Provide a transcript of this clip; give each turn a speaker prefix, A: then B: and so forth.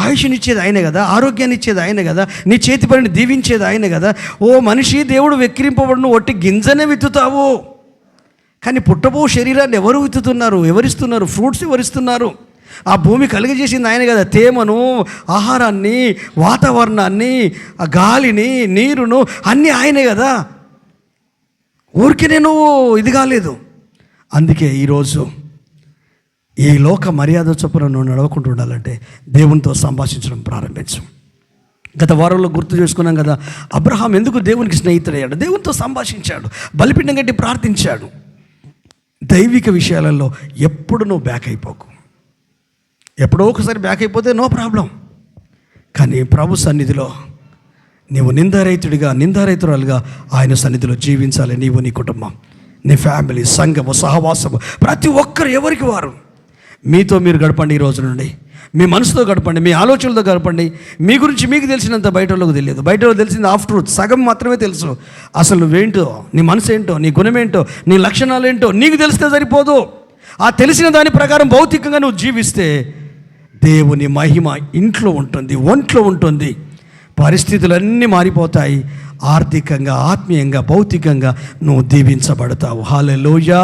A: ఆయుష్నిచ్చేది ఆయనే కదా, ఆరోగ్యాన్ని ఇచ్చేది ఆయనే కదా, నీ చేతి పనిని దీవించేది ఆయనే కదా. ఓ మనిషి, దేవుడు వెక్కిరింపబడును ఒట్టి గింజనే విత్తుతావు, కానీ పుట్టబో శరీరాన్ని ఎవరు విత్తుతున్నారు, ఎవరిస్తున్నారు? ఫ్రూట్స్ ఎవరిస్తున్నారు? ఆ భూమి కలిగజేసింది ఆయన కదా, తేమను, ఆహారాన్ని, వాతావరణాన్ని, ఆ గాలిని, నీరును అన్నీ ఆయనే కదా. ఊరికే నేను ఇది కాలేదు. అందుకే ఈరోజు ఈ లోక మర్యాద చొప్పున నువ్వు నడవకుండా ఉండాలంటే దేవునితో సంభాషించడం ప్రారంభించు. గత వారంలో గుర్తు చేసుకున్నాం కదా, అబ్రహాం ఎందుకు దేవునికి స్నేహితుడయ్యాడు? దేవునితో సంభాషించాడు, బలిపీఠం కట్టి ప్రార్థించాడు. దైవిక విషయాలలో ఎప్పుడు నువ్వు బ్యాక్ అయిపోకు. ఎప్పుడో ఒకసారి బ్యాక్ అయిపోతే నో ప్రాబ్లం, కానీ ప్రభు సన్నిధిలో నీవు నిందారహితురాలుగా ఆయన సన్నిధిలో జీవించాలి. నీవు, నీ కుటుంబం, నీ ఫ్యామిలీ, సంఘము, సహవాసము, ప్రతి ఒక్కరు ఎవరికి వారు మీతో మీరు గడపండి. ఈ రోజు నుండి మీ మనసుతో గడపండి, మీ ఆలోచనలతో గడపండి. మీ గురించి మీకు తెలిసినంత బయట వాళ్ళకి తెలియదు. బయట వాళ్ళకి తెలిసింది హాఫ్ ట్రూత్, సగం మాత్రమే తెలుసు. అసలు నువ్వేంటో, నీ మనసు ఏంటో, నీ గుణమేంటో, నీ లక్షణాలు ఏంటో నీకు తెలిస్తే సరిపోదు. ఆ తెలిసిన దాని ప్రకారం భౌతికంగా నువ్వు జీవిస్తే దేవుని మహిమ ఇంట్లో ఉంటుంది, ఒంట్లో ఉంటుంది. పరిస్థితులన్నీ మారిపోతాయి. ఆర్థికంగా, ఆత్మీయంగా, భౌతికంగా నువ్వు దీవించబడతావు. హల్లెలూయా.